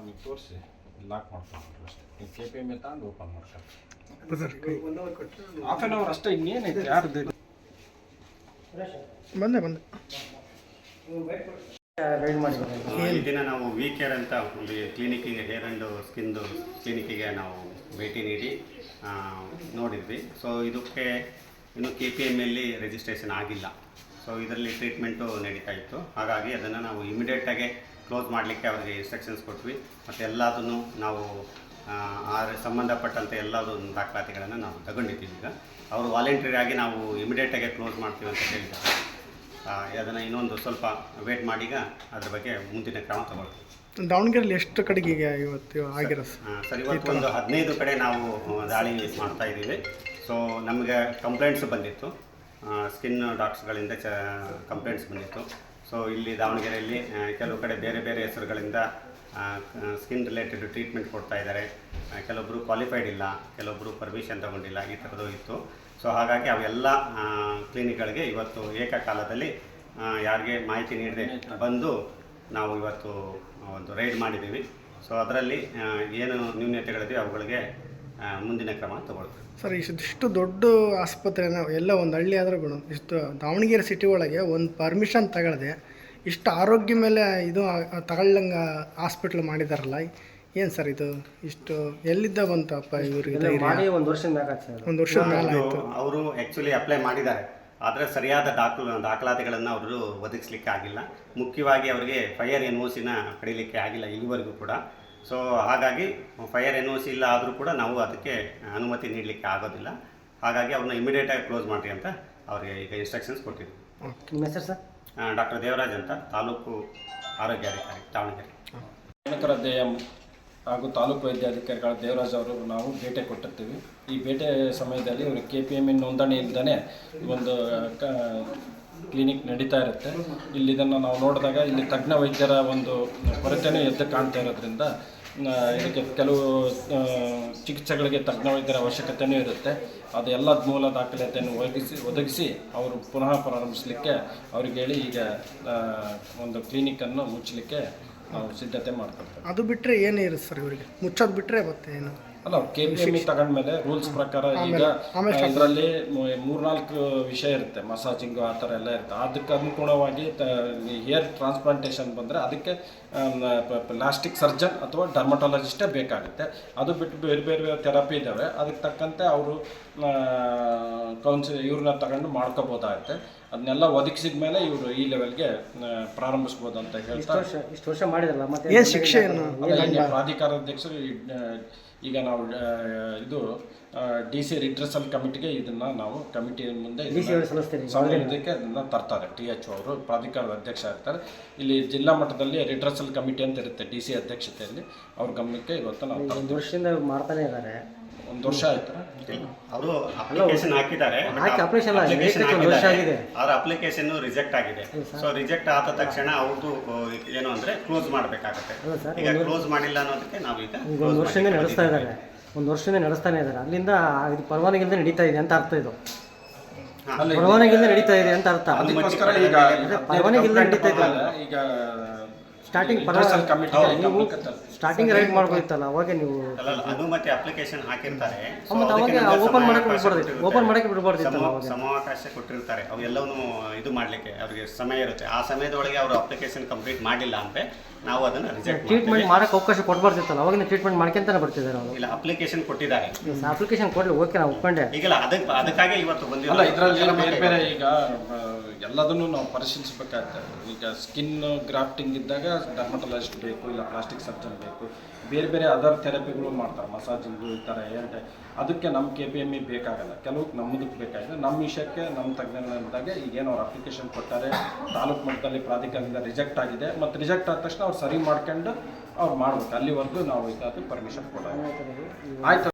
ನಮಗೆ ತೋರಿಸಿ ಲಾಕ್ ಮಾಡ್ಕೊಂಡು ಅಷ್ಟೇ. ನೀವು KPM ತಗೊಂಡು ಓಪನ್ ಮಾಡ್ತಾರೆ. ಹಾಫ್ ಆನ್ ಅವರ್ ಅಷ್ಟೇ, ಇನ್ನೇನೈತೆ ಯಾರ್ದು ಬಂದೆ ಈ ದಿನ ನಾವು ವಿ ಕೇರ್ ಅಂತ ಒಂದು ಕ್ಲಿನಿಕ್ಕಿಗೆ, ಹೇರ್ ಆ್ಯಂಡ್ ಸ್ಕಿನ್ದು ಕ್ಲಿನಿಕ್ಕಿಗೆ ನಾವು ಭೇಟಿ ನೀಡಿ ನೋಡಿದ್ವಿ. ಸೊ ಇದಕ್ಕೆ ಇನ್ನು KPM ರಿಜಿಸ್ಟ್ರೇಷನ್ ಆಗಿಲ್ಲ. ಸೊ ಇದರಲ್ಲಿ ಟ್ರೀಟ್ಮೆಂಟು ನಡೀತಾ ಇತ್ತು. ಹಾಗಾಗಿ ಅದನ್ನು ನಾವು ಇಮಿಡಿಯೇಟಾಗಿ ಕ್ಲೋಸ್ ಮಾಡಲಿಕ್ಕೆ ಅವರಿಗೆ ಇನ್ಸ್ಟ್ರಕ್ಷನ್ಸ್ ಕೊಟ್ವಿ. ಮತ್ತು ಎಲ್ಲದನ್ನು ನಾವು ಸಂಬಂಧಪಟ್ಟಂತೆ ಎಲ್ಲದೂ ದಾಖಲಾತಿಗಳನ್ನು ನಾವು ತಗೊಂಡಿದ್ದೀವಿ. ಈಗ ಅವರು ವಾಲಂಟ್ರಿಯಾಗಿ ನಾವು ಇಮಿಡಿಯೇಟಾಗಿ ಕ್ಲೋಸ್ ಮಾಡ್ತೀವಿ ಅಂತ ಹೇಳಿದ್ದಾರೆ. ಅದನ್ನು ಇನ್ನೊಂದು ಸ್ವಲ್ಪ ವೇಟ್ ಮಾಡೀಗ ಅದ್ರ ಬಗ್ಗೆ ಮುಂದಿನ ಕ್ರಮ ತಗೊಳ್ತೀವಿ. ದಾವಣಗೆರೆಯಲ್ಲಿ ಎಷ್ಟು ಕಡೆಗೆ ಇವತ್ತು ಆಗಿರೋ ಸರ್, ಇವತ್ತು ಒಂದು 15 ಕಡೆ ನಾವು ದಾಳಿ ಮಾಡ್ತಾ ಇದ್ದೀವಿ. ಸೊ ನಮಗೆ ಕಂಪ್ಲೇಂಟ್ಸ್ ಬಂದಿತ್ತು, ಸ್ಕಿನ್ ಡಾಕ್ಟರ್ಸ್ಗಳಿಂದ ಕಂಪ್ಲೇಂಟ್ಸ್ ಬಂದಿತ್ತು. ಸೊ ಇಲ್ಲಿ ದಾವಣಗೆರೆಯಲ್ಲಿ ಕೆಲವು ಕಡೆ ಬೇರೆ ಬೇರೆ ಹೆಸರುಗಳಿಂದ ಸ್ಕಿನ್ ರಿಲೇಟೆಡ್ ಟ್ರೀಟ್ಮೆಂಟ್ ಕೊಡ್ತಾ ಇದ್ದಾರೆ. ಕೆಲವೊಬ್ಬರು ಕ್ವಾಲಿಫೈಡ್ ಇಲ್ಲ, ಕೆಲವೊಬ್ಬರು ಪರ್ಮಿಷನ್ ತಗೊಂಡಿಲ್ಲ, ಈ ಥರದ್ದು ಇತ್ತು. ಸೊ ಹಾಗಾಗಿ ಅವೆಲ್ಲ ಕ್ಲಿನಿಕ್ಗಳಿಗೆ ಇವತ್ತು ಏಕಕಾಲದಲ್ಲಿ ಯಾರಿಗೆ ಮಾಹಿತಿ ನೀಡದೆ ಬಂದು ನಾವು ಇವತ್ತು ಒಂದು ರೈಡ್ ಮಾಡಿದ್ದೀವಿ. ಸೊ ಅದರಲ್ಲಿ ಏನು ನ್ಯೂನತೆಗಳಿದೆ ಅವುಗಳಿಗೆ ಮುಂದಿನ ಕ್ರಮ ತಗೊಳ್ತೀವಿ. ಸರ್, ಇಷ್ಟು ದೊಡ್ಡ ಆಸ್ಪತ್ರೆನ ಎಲ್ಲ ಒಂದು ಹಳ್ಳಿ ಆದರೂ ಕೂಡ ಇಷ್ಟು ದಾವಣಗೆರೆ ಸಿಟಿ ಒಳಗೆ ಒಂದು ಪರ್ಮಿಷನ್ ತಗೊಳ್ಳದೆ ಇಷ್ಟು ಆರೋಗ್ಯ ಮೇಲೆ ಇದು ತಗೊಳ್ಳಂಗೆ ಹಾಸ್ಪಿಟ್ಲ್ ಮಾಡಿದಾರಲ್ಲ, ಏನು ಸರ್ ಇದು? ಇಷ್ಟು ಎಲ್ಲಿದ್ದ ಬಂತಪ್ಪ ಇವ್ರಿಗೆ? ಒಂದು ವರ್ಷದ ಮೇಲೆ ಆಯಿತು. ಅವರು ಆ್ಯಕ್ಚುಲಿ ಅಪ್ಲೈ ಮಾಡಿದ್ದಾರೆ, ಆದರೆ ಸರಿಯಾದ ದಾಖಲಾತಿಗಳನ್ನು ಅವರು ಒದಗಿಸ್ಲಿಕ್ಕೆ ಆಗಿಲ್ಲ. ಮುಖ್ಯವಾಗಿ ಅವರಿಗೆ ಫೈರ್ NOCನ ಪಡೀಲಿಕ್ಕೆ ಆಗಿಲ್ಲ ಇಲ್ಲಿವರೆಗೂ ಕೂಡ. ಸೊ ಹಾಗಾಗಿ ಫೈರ್ NOC ಇಲ್ಲ ಆದರೂ ಕೂಡ ನಾವು ಅದಕ್ಕೆ ಅನುಮತಿ ನೀಡಲಿಕ್ಕೆ ಆಗೋದಿಲ್ಲ. ಹಾಗಾಗಿ ಅವ್ರನ್ನ ಇಮಿಡಿಯೇಟಾಗಿ ಕ್ಲೋಸ್ ಮಾಡಿರಿ ಅಂತ ಅವರಿಗೆ ಈಗ ಇನ್ಸ್ಟ್ರಕ್ಷನ್ಸ್ ಕೊಟ್ಟಿದ್ವಿ. ನಿಮ್ಮ ಹೆಸರು ಸರ್? ಡಾಕ್ಟರ್ ದೇವರಾಜ್ ಅಂತ, ತಾಲೂಕು ಆರೋಗ್ಯಾಧಿಕಾರಿ ದಾವಣಗೆರೆ. DM ಹಾಗೂ ತಾಲೂಕು ವೈದ್ಯಾಧಿಕಾರಿಗಳ ದೇವರಾಜ್ ಅವರು ನಾವು ಭೇಟಿ ಕೊಟ್ಟಿರ್ತೀವಿ. ಈ ಭೇಟಿ ಸಮಯದಲ್ಲಿ ಇವರು KPM ನೋಂದಣಿ ಇಲ್ಲದೇ ಒಂದು ಕ್ಲಿನಿಕ್ ನಡೀತಾ ಇರುತ್ತೆ. ಇಲ್ಲಿ ಇದನ್ನು ನಾವು ನೋಡಿದಾಗ ಇಲ್ಲಿ ತಜ್ಞ ವೈದ್ಯರ ಒಂದು ಕೊರತೆಯೂ ಎದ್ದು ಕಾಣ್ತಾ ಇರೋದ್ರಿಂದ ಇದಕ್ಕೆ ಕೆಲವು ಚಿಕಿತ್ಸೆಗಳಿಗೆ ತಜ್ಞ ವೈದ್ಯರ ಅವಶ್ಯಕತೆಯೂ ಇರುತ್ತೆ. ಅದೆಲ್ಲ ಮೂಲ ದಾಖಲಾತಿಯನ್ನು ಒದಗಿಸಿ ಅವರು ಪುನಃ ಪ್ರಾರಂಭಿಸಲಿಕ್ಕೆ ಅವ್ರಿಗೆ ಹೇಳಿ ಈಗ ಒಂದು ಕ್ಲಿನಿಕನ್ನು ಮುಚ್ಚಲಿಕ್ಕೆ ನಾವು ಸಿದ್ಧತೆ ಮಾಡ್ಕೊಳ್ತೇವೆ. ಅದು ಬಿಟ್ಟರೆ ಏನಿರುತ್ತೆ ಸರ್ ಇವರಿಗೆ? ಮುಚ್ಚೋದು ಬಿಟ್ಟರೆ ಮತ್ತೆ ಏನು? ಅಲ್ಲ, KPM ತಗೊಂಡ್ಮೇಲೆ ರೂಲ್ಸ್ ಪ್ರಕಾರ ಈಗ ಇದರಲ್ಲಿ 3-4 ವಿಷಯ ಇರುತ್ತೆ. ಮಸಾಜಿಂಗು ಆ ಥರ ಎಲ್ಲ ಇರುತ್ತೆ. ಅದಕ್ಕೆ ಅನುಗುಣವಾಗಿ ಹೇರ್ ಟ್ರಾನ್ಸ್ಪ್ಲಾಂಟೇಷನ್ ಬಂದರೆ ಅದಕ್ಕೆ ಪ್ಲಾಸ್ಟಿಕ್ ಸರ್ಜನ್ ಅಥವಾ ಡರ್ಮಟಾಲಜಿಸ್ಟೇ ಬೇಕಾಗುತ್ತೆ. ಅದು ಬಿಟ್ಟು ಬೇರೆ ಬೇರೆ ಥೆರಪಿ ಇದ್ದಾವೆ, ಅದಕ್ಕೆ ತಕ್ಕಂತೆ ಅವರು ಇವ್ರನ್ನ ತಗೊಂಡು ಮಾಡ್ಕೋಬೋದಾಗುತ್ತೆ. ಅದನ್ನೆಲ್ಲ ಒದಗಿಸಿದ ಮೇಲೆ ಇವರು ಈ ಲೆವೆಲ್ಗೆ ಪ್ರಾರಂಭಿಸ್ಬೋದು ಅಂತ ಹೇಳ್ತಾರೆ. ಇಷ್ಟು ವರ್ಷ ಮಾಡಿದ್ರಲ್ಲ, ಮತ್ತೆ ಏನು ಶಿಕ್ಷೆ ಏನು? ಪ್ರಾಧಿಕಾರಾಧ್ಯಕ್ಷರು ಈಗ ನಾವು ಇದು DC ರಿಡ್ರೆಸಲ್ ಕಮಿಟಿಗೆ ಇದನ್ನು ನಾವು ಕಮಿಟಿ ಮುಂದೆ ಇದಕ್ಕೆ ಅದನ್ನು ತರ್ತಾರೆ. THO ಅವರು ಪ್ರಾಧಿಕಾರದ ಅಧ್ಯಕ್ಷ ಇರ್ತಾರೆ. ಇಲ್ಲಿ ಜಿಲ್ಲಾ ಮಟ್ಟದಲ್ಲಿ ರಿಡ್ರೆಸಲ್ ಕಮಿಟಿ ಅಂತ ಇರುತ್ತೆ DC ಅಧ್ಯಕ್ಷತೆಯಲ್ಲಿ. ಅವ್ರ ಗಮನಕ್ಕೆ ಇವತ್ತು ನಾವು 1 ವರ್ಷದಿಂದ ಮಾಡ್ತಾನೆ ಇದ್ದಾರೆ. 1 ವರ್ಷ ಆಯ್ತು. ಅವರು ಅಪ್ಲಿಕೇಶನ್ ಹಾಕಿದ್ದಾರೆ, ಅವ್ರ ಅಪ್ಲಿಕೇಶನ್ ರಿಜೆಕ್ಟ್ ಆಗಿದೆ. ಸೊ ರಿಜೆಕ್ಟ್ ಆದ ತಕ್ಷಣ ಅವ್ರದ್ದು ಏನು ಅಂದರೆ ಕ್ಲೋಸ್ ಮಾಡಬೇಕಾಗುತ್ತೆ. ಈಗ ಕ್ಲೋಸ್ ಮಾಡಿಲ್ಲ ಅನ್ನೋದಕ್ಕೆ ನಾವು ಈಗ 1 ವರ್ಷದಿಂದ ನಡೆಸ್ತಾ ಇದ್ದಾರೆ. 1 ವರ್ಷದಿಂದ ನಡೆಸ್ತಾನೆ ಇದ್ದಾರೆ. ಅಲ್ಲಿಂದ ಇದು ಪರವಾನಗಿ ಇಲ್ಲದೆ ನಡೀತಾ ಇದೆ ಅಂತ ಅರ್ಥ. ಇದು ಪರವಾನಗಿ ಇಲ್ಲದೆ ನಡೀತಾ ಇದೆ ಅಂತ ಅರ್ಥ. ಅದಕ್ಕೋಸ್ಕರ ಈಗ ಪರವಾನಗಿ ಇಲ್ಲದೆ ನಡೀತಾ ಇದೆ. ಈಗ ಸ್ಟಾರ್ಟಿಂಗ್ ರೈಡ್ ಮಾಡ್ಬೋದಿತ್ತಲ್ಲ, ಅವಾಗ ನೀವು ಅನುಮತಿ ಅಪ್ಲಿಕೇಶನ್ ಹಾಕಿರ್ತಾರೆ, ಓಪನ್ ಮಾಡಕ್ಕೆ ಬಿಡಬಾರ್ದಿತ್ತು. ಸಮಯಾವಕಾಶ ಕೊಟ್ಟಿರ್ತಾರೆ, ಅವೆಲ್ಲವನ್ನೂ ಇದು ಮಾಡಲಿಕ್ಕೆ ಅವ್ರಿಗೆ ಸಮಯ ಇರುತ್ತೆ. ಆ ಸಮಯದೊಳಗೆ ಅವರು ಅಪ್ಲಿಕೇಶನ್ ಕಂಪ್ಲೀಟ್ ಮಾಡಿಲ್ಲ ಅಂದರೆ ನಾವು ಅದನ್ನು ರಿಜೆಕ್ಟ್ ಟ್ರೀಟ್ಮೆಂಟ್ ಮಾಡಕ್ಕೆ ಅವಕಾಶ ಕೊಡಬಾರ್ದಿತ್ತಲ್ಲ, ಅವಾಗಿಂದ ಟ್ರೀಟ್ಮೆಂಟ್ ಮಾಡ್ಕೊಂತಾನೆ ಬರ್ತಿದ್ದಾರೆ ಅವರು. ಇಲ್ಲ, ಅಪ್ಲಿಕೇಶನ್ ಕೊಟ್ಟಿದ್ದಾರೆ. ಅಪ್ಲಿಕೇಶನ್ ಕೊಡಲಿ, ಓಕೆ, ನಾವು ಒಪ್ಕೊಂಡೆ. ಈಗಲ್ಲ ಅದಕ್ಕಾಗಿ ಇವತ್ತು ಬಂದಿಲ್ಲ. ಇದರಲ್ಲಿ ಬೇರೆ ಬೇರೆ ಈಗ ಎಲ್ಲದನ್ನು ನಾವು ಪರಿಶೀಲಿಸಬೇಕಾಗ್ತದೆ. ಈಗ ಸ್ಕಿನ್ ಗ್ರಾಫ್ಟಿಂಗ್ ಇದ್ದಾಗ ಡರ್ಮಟಾಲಜಿಸ್ಟ್ ಬೇಕು, ಇಲ್ಲ ಪ್ಲಾಸ್ಟಿಕ್ ಸರ್ಜನ್ ಬೇಕು, ಬೇರೆ ಬೇರೆ ಅದರ್ ಥೆರಪಿಗಳು ಮಾಡ್ತಾರೆ, ಮಸಾಜಿಂಗು ಈ ಥರ ಅದಕ್ಕೆ ನಮ್ಮ KPM ಬೇಕಾಗಲ್ಲ. ಕೆಲವು ನಮ್ಮದಕ್ಕೆ ಬೇಕಾಗಿದೆ. ನಮ್ಮ ವಿಷಯಕ್ಕೆ ನಮ್ಮ ತಜ್ಞರಿದ್ದಾಗ ಈಗೇನು ಅವ್ರು ಅಪ್ಲಿಕೇಶನ್ ಕೊಟ್ಟಾರೆ, ತಾಲೂಕು ಮಟ್ಟದಲ್ಲಿ ಪ್ರಾಧಿಕಾರದಿಂದ ರಿಜೆಕ್ಟ್ ಆಗಿದೆ, ಮತ್ತು ರಿಜೆಕ್ಟ್ ಆದ ತಕ್ಷಣ ಅವ್ರು ಸರಿ ಮಾಡ್ಕೊಂಡು ಅವ್ರು ಮಾಡ್ಬೇಕು. ಅಲ್ಲಿವರೆಗೂ ನಾವು ಈಗ ಪರ್ಮಿಷನ್ ಕೊಡೋದು ಆಯ್ತು.